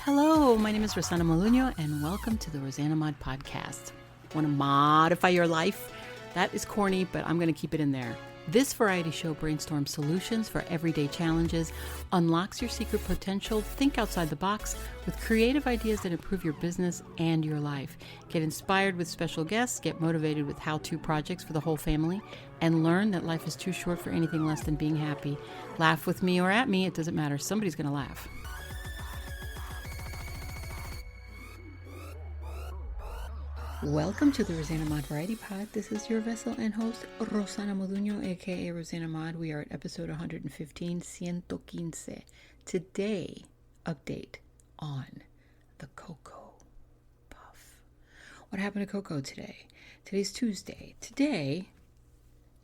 Hello, my name is rosanamod, and welcome to the rosanamod podcast. Want to modify your life? That is corny, but I'm going to keep it in there. This variety show brainstorms solutions for everyday challenges, unlocks your secret potential, think outside the box with creative ideas that improve your business and your life. Get inspired with special guests, get motivated with how-to projects for the whole family, and learn that life is too short for anything less than being happy. Laugh with me or at me, it doesn't matter. Somebody's going to laugh. Welcome to the rosanamod Variety Pod. This is your vessel and host, rosanamod, aka rosanamod. We are at episode 115, 115. Today, update on the Cocoa Puff. What happened to Coco today? Today's Tuesday. Today,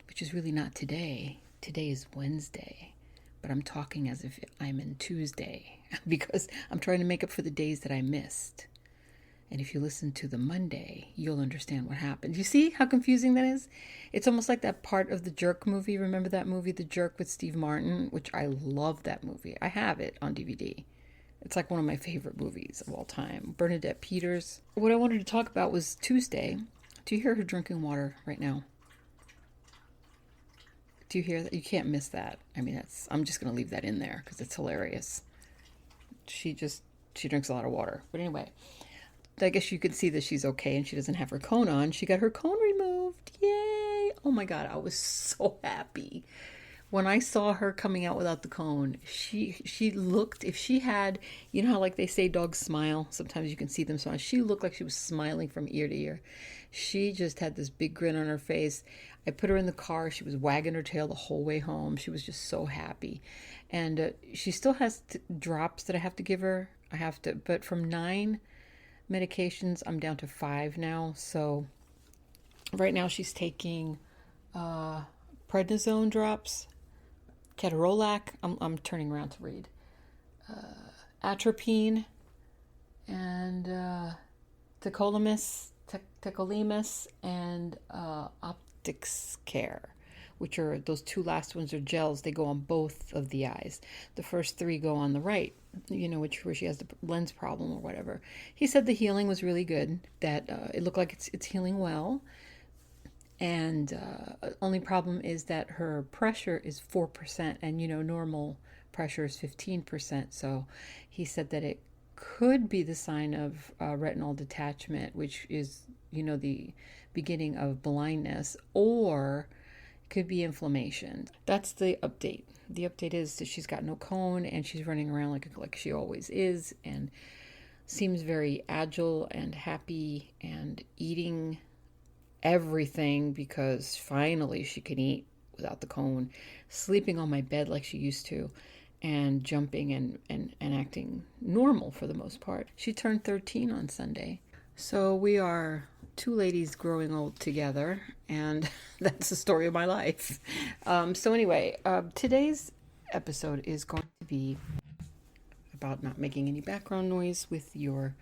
which is really not today is Wednesday. But I'm talking as if I'm in Tuesday because I'm trying to make up for the days that I missed. And if you listen to the Monday, you'll understand what happened. You see how confusing that is? It's almost like that part of the Jerk movie. Remember that movie, The Jerk, with Steve Martin? Which I love that movie. I have it on DVD. It's like one of my favorite movies of all time. Bernadette Peters. What I wanted to talk about was Tuesday. Do you hear her drinking water right now? Do you hear that? You can't miss that. I mean, I'm just going to leave that in there because it's hilarious. She drinks a lot of water. But anyway, I guess you could see that she's okay and she doesn't have her cone on. She got her cone removed. Yay! Oh my God, I was so happy. When I saw her coming out without the cone, she looked, if she had, you know how like they say dogs smile? Sometimes you can see them smile. She looked like she was smiling from ear to ear. She just had this big grin on her face. I put her in the car. She was wagging her tail the whole way home. She was just so happy. And she still has drops that I have to give her. But from 9 medications, I'm down to 5 now. So right now she's taking prednisone drops, ketorolac. I'm turning around to read. Atropine and tacrolimus, and Optics Care, which are those 2 last ones are gels. They go on both of the eyes. The first 3 go on the right, where she has the lens problem or whatever. He said the healing was really good, that it looked like it's healing well. And only problem is that her pressure is 4%, and normal pressure is 15%. So he said that it could be the sign of retinal detachment, which is the beginning of blindness, or could be inflammation. That's the update. The update is that she's got no cone and she's running around like she always is, and seems very agile and happy and eating everything because finally she can eat without the cone, sleeping on my bed like she used to, and jumping and acting normal for the most part. She turned 13 on Sunday. So we are 2 ladies growing old together, and that's the story of my life. So anyway, today's episode is going to be about not making any background noise with your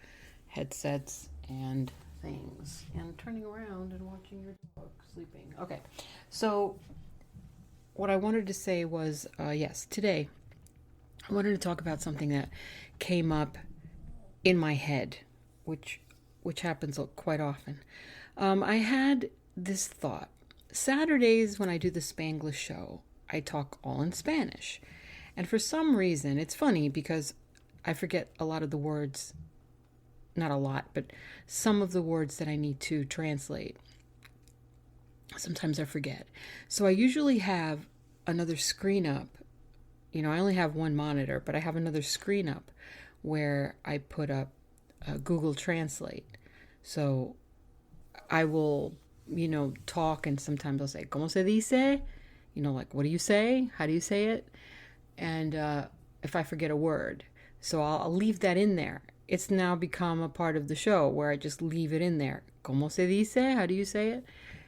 headsets and things, and turning around and watching your dog sleeping. Okay, so what I wanted to say was, yes, today I wanted to talk about something that came up in my head, which happens quite often. I had this thought. Saturdays when I do the Spanglish show, I talk all in Spanish. And for some reason, it's funny because I forget a lot of the words, not a lot, but some of the words that I need to translate. Sometimes I forget. So I usually have another screen up. I only have one monitor, but I have another screen up where I put up Google Translate. So I will, talk, and sometimes I'll say, ¿Cómo se dice? Like, what do you say? How do you say it? And if I forget a word. So I'll leave that in there. It's now become a part of the show where I just leave it in there. ¿Cómo se dice? How do you say it?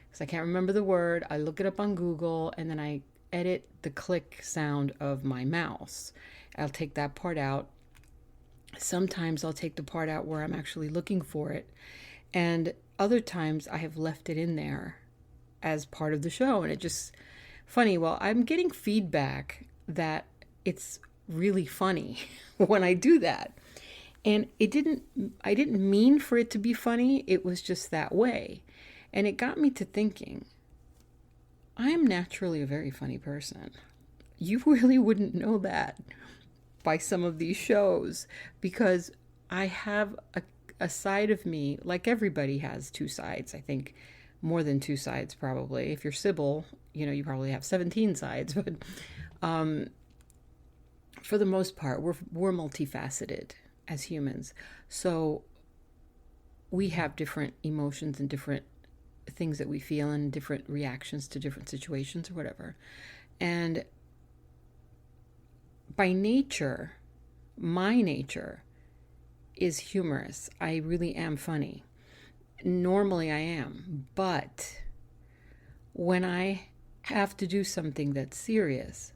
Because I can't remember the word. I look it up on Google, and then I edit the click sound of my mouse. I'll take that part out. Sometimes I'll take the part out where I'm actually looking for it. And other times I have left it in there as part of the show. And it just funny. Well, I'm getting feedback that it's really funny when I do that. And I didn't mean for it to be funny. It was just that way. And it got me to thinking, I am naturally a very funny person. You really wouldn't know that by some of these shows, because I have a side of me, like everybody has two sides. I think more than two sides, probably. If you're Sybil, you probably have 17 sides. But for the most part, we're multifaceted as humans. So we have different emotions and different things that we feel and different reactions to different situations or whatever. And by nature, my nature is humorous. I really am funny. Normally I am. But when I have to do something that's serious,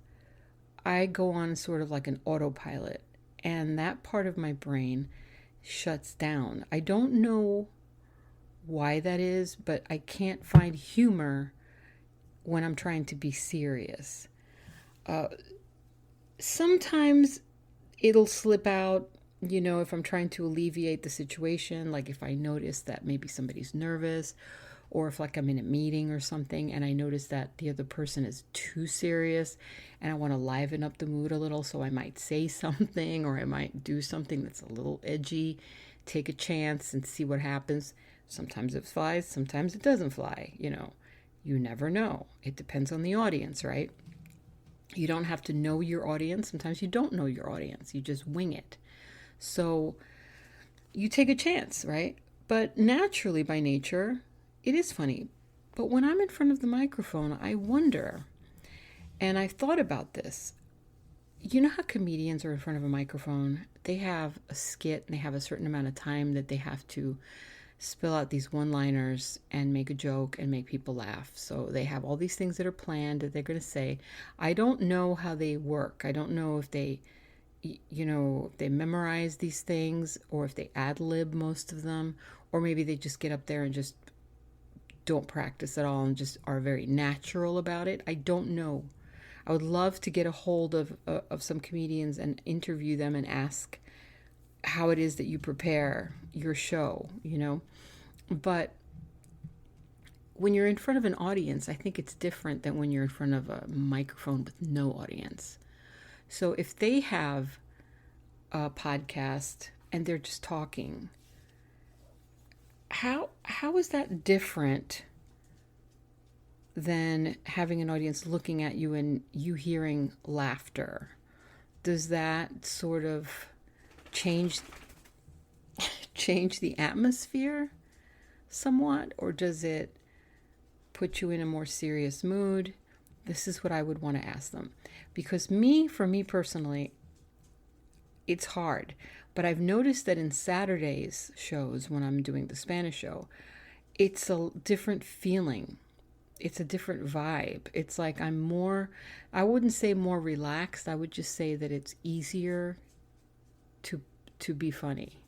I go on sort of like an autopilot, and that part of my brain shuts down. I don't know why that is, but I can't find humor when I'm trying to be serious. Sometimes it'll slip out, if I'm trying to alleviate the situation, like if I notice that maybe somebody's nervous, or if like I'm in a meeting or something and I notice that the other person is too serious and I want to liven up the mood a little, so I might say something or I might do something that's a little edgy, take a chance and see what happens. Sometimes it flies, sometimes it doesn't fly, You never know. It depends on the audience, right? You don't have to know your audience. Sometimes you don't know your audience. You just wing it. So you take a chance, right? But naturally, by nature, it is funny. But when I'm in front of the microphone, I wonder, and I've thought about this. You know how comedians are in front of a microphone? They have a skit and they have a certain amount of time that they have to spill out these one-liners and make a joke and make people laugh. So they have all these things that are planned that they're going to say. I don't know how they work. I don't know if they, if they memorize these things or if they ad-lib most of them, or maybe they just get up there and just don't practice at all and just are very natural about it. I don't know. I would love to get a hold of some comedians and interview them and ask how it is that you prepare your show, But when you're in front of an audience, I think it's different than when you're in front of a microphone with no audience. So if they have a podcast and they're just talking, how is that different than having an audience looking at you and you hearing laughter? Does that sort of change the atmosphere somewhat, or does it put you in a more serious mood? This is what I would want to ask them, because for me personally, it's hard. But I've noticed that in Saturday's shows, when I'm doing the Spanish show, it's a different feeling. It's a different vibe. It's like I wouldn't say more relaxed. I would just say that it's easier to be funny.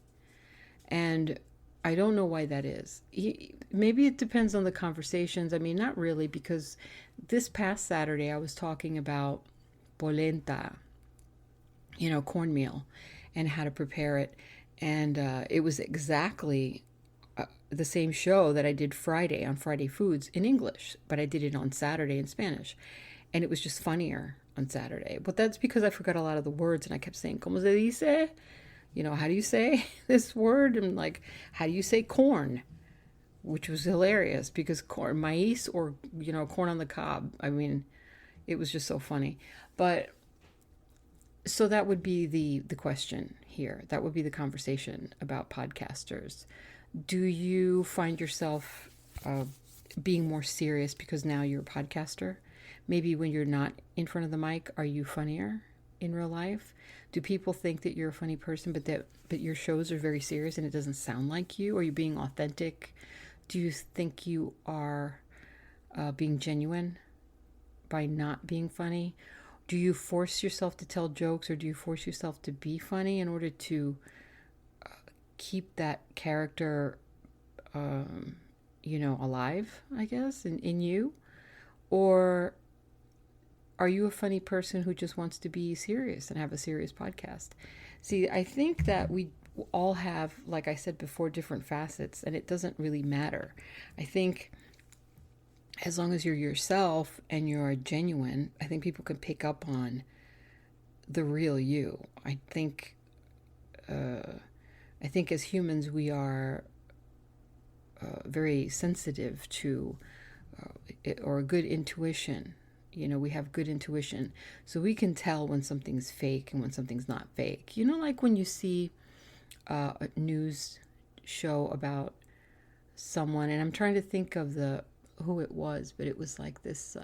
And I don't know why that is. Maybe it depends on the conversations. I mean, not really, because this past Saturday I was talking about polenta, cornmeal, and how to prepare it. And it was exactly the same show that I did Friday on Friday Foods in English, but I did it on Saturday in Spanish. And it was just funnier on Saturday. But that's because I forgot a lot of the words and I kept saying, ¿Cómo se dice? How do you say this word? And like, how do you say corn? Which was hilarious because corn, maíz, or, corn on the cob. I mean, it was just so funny. But so that would be the question here. That would be the conversation about podcasters. Do you find yourself being more serious because now you're a podcaster? Maybe when you're not in front of the mic, are you funnier in real life? Do people think that you're a funny person, but your shows are very serious and it doesn't sound like you? Are you being authentic? Do you think you are being genuine by not being funny? Do you force yourself to tell jokes, or do you force yourself to be funny in order to keep that character, alive, I guess, in you? Or are you a funny person who just wants to be serious and have a serious podcast? See, I think that all have, like I said before, different facets, and it doesn't really matter. I think as long as you're yourself and you're genuine, I think people can pick up on the real you. I think as humans we are very sensitive to or good intuition. We have good intuition, so we can tell when something's fake and when something's not fake. Like when you see a news show about someone, and I'm trying to think of who it was, but it was like this.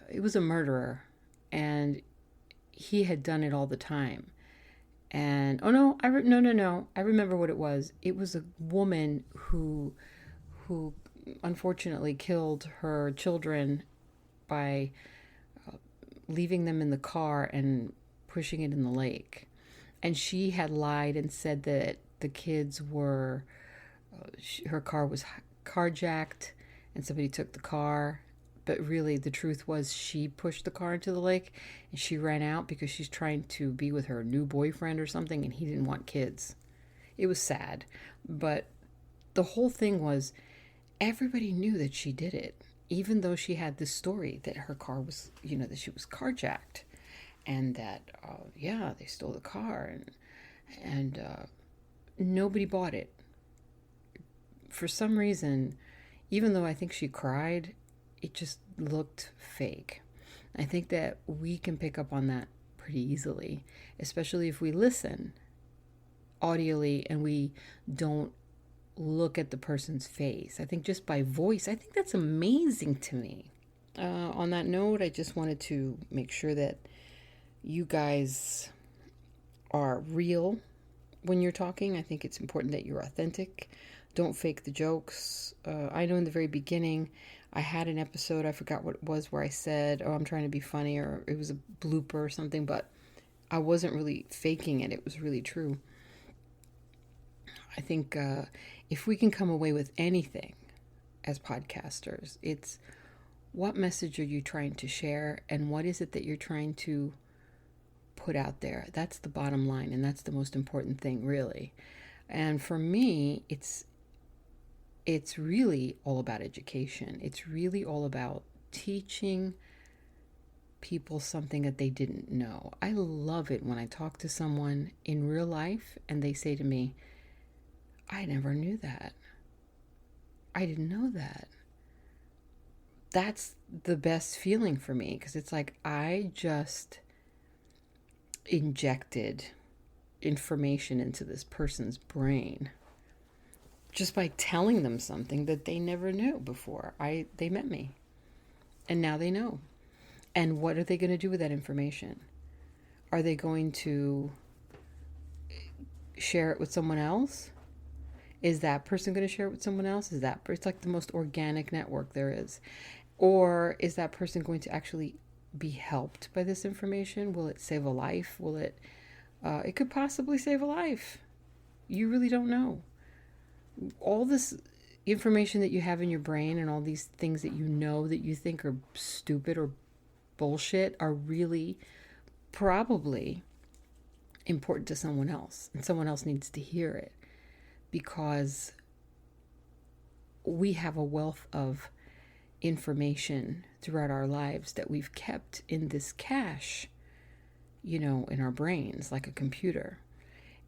It was a murderer, and he had done it all the time. And oh no, no, I remember what it was. It was a woman who unfortunately killed her children by leaving them in the car and pushing it in the lake. And she had lied and said that the kids were, her car was carjacked and somebody took the car. But really, the truth was she pushed the car into the lake and she ran out because she's trying to be with her new boyfriend or something, and he didn't want kids. It was sad. But the whole thing was everybody knew that she did it, even though she had this story that her car was, that she was carjacked and that, they stole the car, and nobody bought it. For some reason, even though I think she cried, it just looked fake. I think that we can pick up on that pretty easily, especially if we listen audially and we don't look at the person's face. I think just by voice, I think that's amazing to me. On that note, I just wanted to make sure that you guys are real when you're talking. I think it's important that you're authentic. Don't fake the jokes. I know in the very beginning, I had an episode, I forgot what it was, where I said, oh, I'm trying to be funny, or it was a blooper or something, but I wasn't really faking it. It was really true. I think if we can come away with anything as podcasters, it's what message are you trying to share and what is it that you're trying to put out there? That's the bottom line, and that's the most important thing, really. And for me, it's really all about education. It's really all about teaching people something that they didn't know. I love it when I talk to someone in real life and they say to me, I never knew that. I didn't know that. That's the best feeling for me, because it's like I just injected information into this person's brain just by telling them something that they never knew before they met me. And now they know. And what are they going to do with that information? Are they going to share it with someone else? Is that person going to share it with someone else? It's like the most organic network there is. Or is that person going to actually be helped by this information? Will it save a life? It could possibly save a life. You really don't know. All this information that you have in your brain and all these things that you know that you think are stupid or bullshit are really probably important to someone else, and someone else needs to hear it, because we have a wealth of information throughout our lives that we've kept in this cache, in our brains like a computer,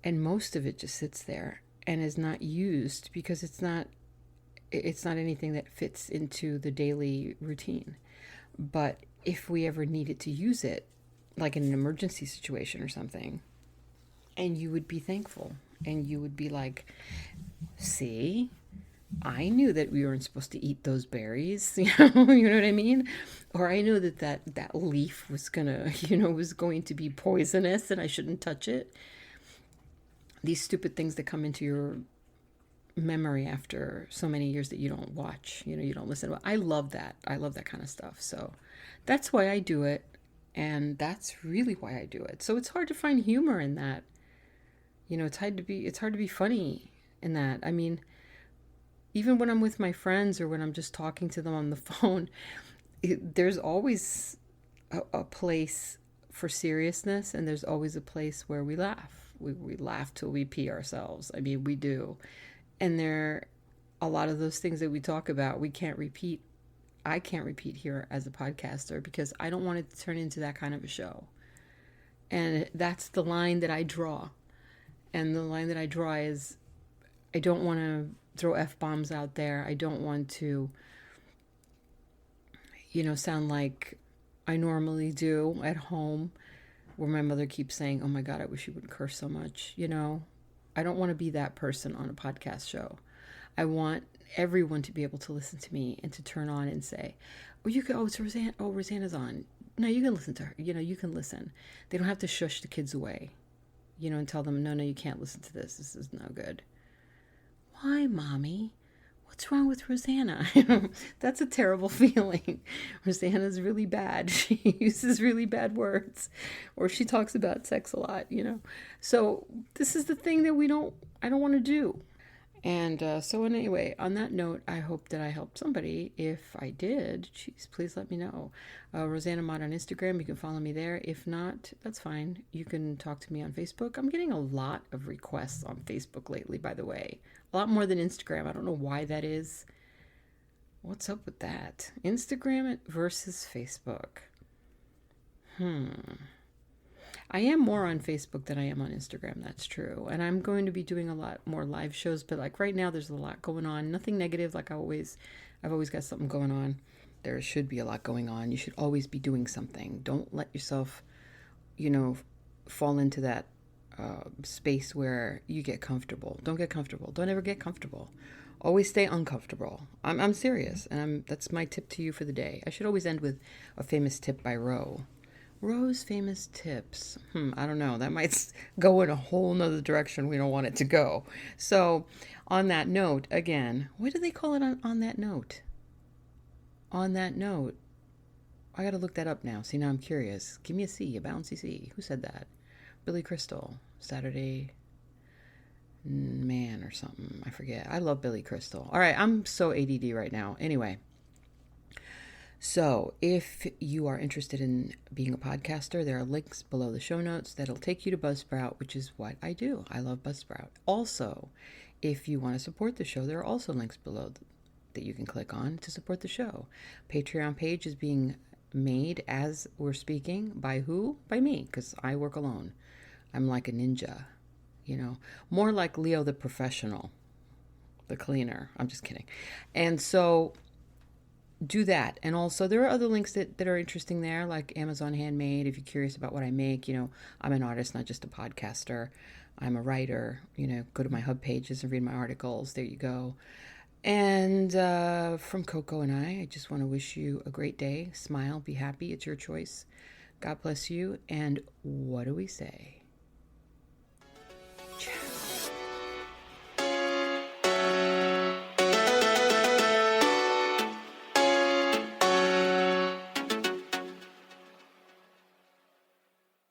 and most of it just sits there and is not used because it's not anything that fits into the daily routine. But if we ever needed to use it, like in an emergency situation or something, and you would be thankful and you would be like, see, I knew that we weren't supposed to eat those berries, you know what I mean? Or I knew that leaf was was going to be poisonous and I shouldn't touch it. These stupid things that come into your memory after so many years that you don't watch, you don't listen to. I love that. I love that kind of stuff. So that's why I do it. And that's really why I do it. So it's hard to find humor in that. It's hard to be funny in that. I mean, even when I'm with my friends or when I'm just talking to them on the phone, there's always a place for seriousness, and there's always a place where we laugh. We laugh till we pee ourselves. I mean, we do. And a lot of those things that we talk about, we can't repeat. I can't repeat here as a podcaster because I don't want it to turn into that kind of a show. And that's the line that I draw. And the line that I draw is I don't want to throw F-bombs out there. I don't want to, sound like I normally do at home, where my mother keeps saying, oh my God, I wish you wouldn't curse so much. I don't want to be that person on a podcast show. I want everyone to be able to listen to me and to turn on and say, it's Rosanna. Oh, Rosanna's on. No, you can listen to her. You can listen. They don't have to shush the kids away, and tell them, no, you can't listen to this. This is no good. Why, Mommy? What's wrong with Rosanna? That's a terrible feeling. Rosanna's really bad. She uses really bad words, or she talks about sex a lot, So this is the thing that I don't want to do. And so anyway, on that note, I hope that I helped somebody. If I did, please let me know. rosanamod on Instagram, you can follow me there. If not, that's fine. You can talk to me on Facebook. I'm getting a lot of requests on Facebook lately, by the way. A lot more than Instagram. I don't know why that is. What's up with that? Instagram versus Facebook. I am more on Facebook than I am on Instagram, that's true. And I'm going to be doing a lot more live shows, but like right now there's a lot going on. Nothing negative, like I've always got something going on. There should be a lot going on. You should always be doing something. Don't let yourself, fall into that space where you get comfortable. Don't get comfortable. Don't ever get comfortable. Always stay uncomfortable. I'm serious, and that's my tip to you for the day. I should always end with a famous tip by Ro. Ro's famous tips. I don't know. That might go in a whole nother direction we don't want it to go. So on that note, again, what do they call it on that note? On that note, I got to look that up now. See, now I'm curious. Give me a C, a bouncy C. Who said that? Billy Crystal. Saturday Man or something. I forget. I love Billy Crystal. All right. I'm so ADD right now. Anyway. So if you are interested in being a podcaster, there are links below the show notes that'll take you to Buzzsprout, which is what I do. I love Buzzsprout. Also, if you want to support the show, there are also links below that you can click on to support the show. Patreon page is being made as we're speaking. By who? By me, because I work alone. I'm like a ninja, more like Leo the professional, the cleaner. I'm just kidding. And so do that. And also there are other links that are interesting there, like Amazon Handmade. If you're curious about what I make, I'm an artist, not just a podcaster. I'm a writer, go to my HubPages and read my articles. There you go. And from Coco and I just want to wish you a great day. Smile, be happy. It's your choice. God bless you. And what do we say?